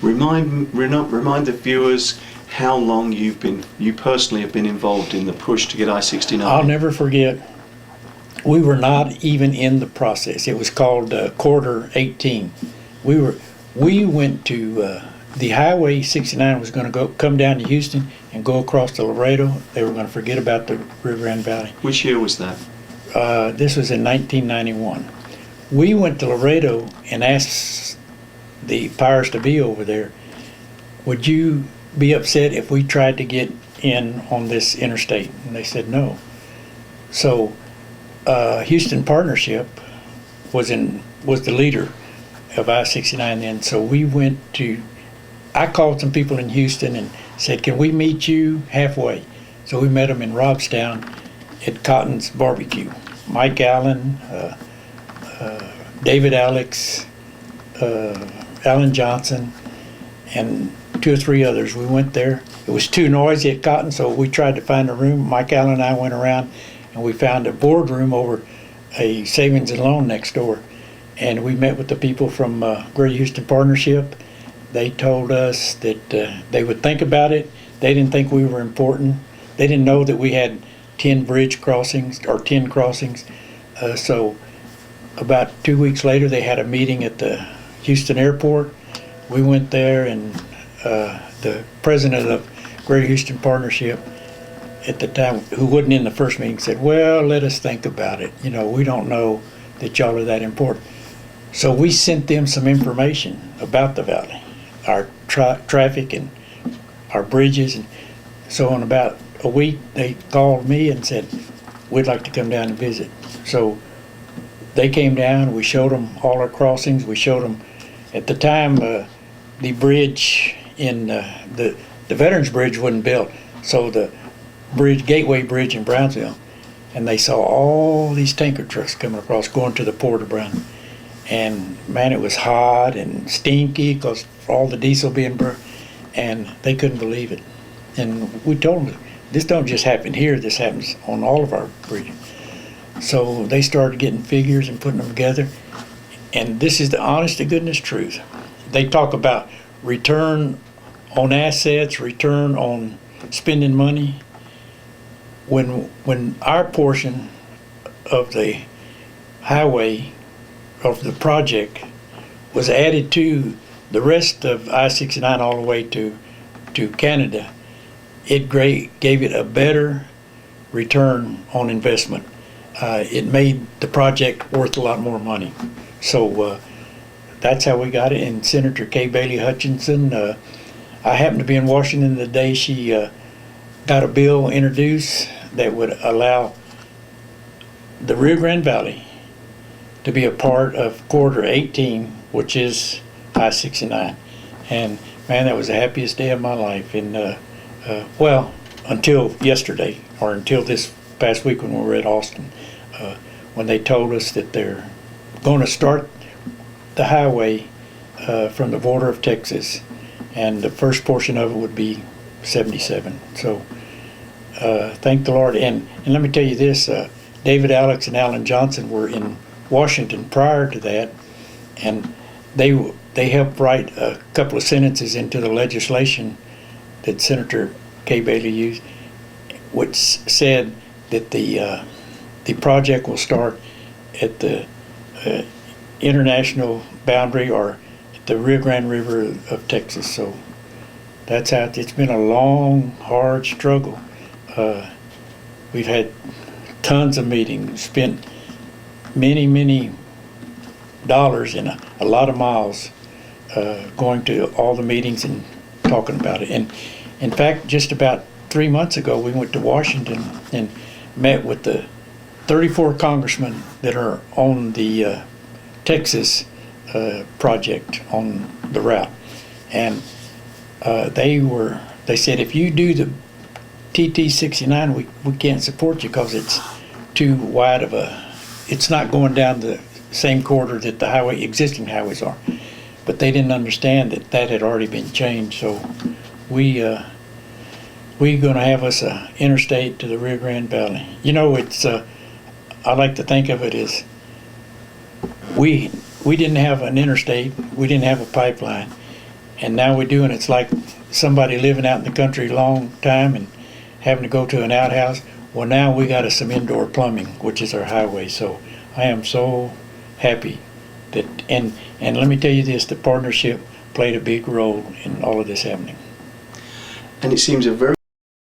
Remind the viewers how long you personally have been involved in the push to get I-69. I'll never forget, we were not even in the process. It was called Corridor 18. We went to the Highway 69 was going to come down to Houston and go across to Laredo. They were going to forget about the Rio Grande Valley. Which year was that? This was in 1991. We went to Laredo and asked the powers to be over there, would you be upset if we tried to get in on this interstate? And they said no. So Houston Partnership was the leader of I-69 then. So we went to, I called some people in Houston and said, can we meet you halfway? So we met them in Robstown at Cotton's Barbecue. Mike Allen, David Alex, Alan Johnson, and 2 or 3 others. We went there. It was too noisy at Cotton, so we tried to find a room. Mike Allen and I went around, and we found a boardroom over a savings and loan next door. And we met with the people from Greater Houston Partnership. They told us that they would think about it. They didn't think we were important. They didn't know that we had 10 bridge crossings or 10 crossings. So about 2 weeks later, they had a meeting at the Houston airport. We went there, and the president of Greater Houston Partnership at the time, who wasn't in the first meeting, said, well, let us think about it. You know, we don't know that y'all are that important. So we sent them some information about the valley, our traffic and our bridges. And so in about a week, they called me and said, we'd like to come down and visit. So they came down, we showed them all our crossings. We showed them, at the time, the bridge in, the Veterans Bridge wasn't built. So the Gateway Bridge in Brownsville, and they saw all these tanker trucks coming across, going to the port of Brown. And man, it was hot and stinky because all the diesel being burned, and they couldn't believe it. And we told them, this don't just happen here, this happens on all of our bridges. So they started getting figures and putting them together. And this is the honest to goodness truth. They talk about return on assets, return on spending money. When our portion of the highway, of the project, was added to the rest of I-69 all the way to Canada, it gave it a better return on investment. It made the project worth a lot more money. So that's how we got it. And Senator Kay Bailey Hutchinson, I happened to be in Washington the day she got a bill introduced that would allow the Rio Grande Valley to be a part of Corridor 18, which is I-69. And man, that was the happiest day of my life. And well, until yesterday, or until this past week when we were at Austin, when they told us that they're going to start the highway from the border of Texas, and the first portion of it would be 77. So thank the Lord. And let me tell you this, David Alex and Alan Johnson were in Washington prior to that, and they helped write a couple of sentences into the legislation that Senator Kay Bailey used, which said that the project will start at the international boundary, or at the Rio Grande River of Texas. So that's how it's been a long, hard struggle. We've had tons of meetings, spent many dollars and a lot of miles going to all the meetings and talking about it. And in fact, just about 3 months ago, we went to Washington and met with the 34 congressmen that are on the Texas project on the route. And they said, if you do the TT69, we can't support you because it's too wide of it's not going down the same corridor that the existing highways are. But they didn't understand that had already been changed. So we're going to have us an interstate to the Rio Grande Valley. You know, it's I like to think of it as we didn't have an interstate, we didn't have a pipeline, And now we do, and it's like somebody living out in the country a long time and having to go to an outhouse. Well, now we got us some indoor plumbing, which is our highway. So I am so happy that, and let me tell you this, the partnership played a big role in all of this happening. And it seems a very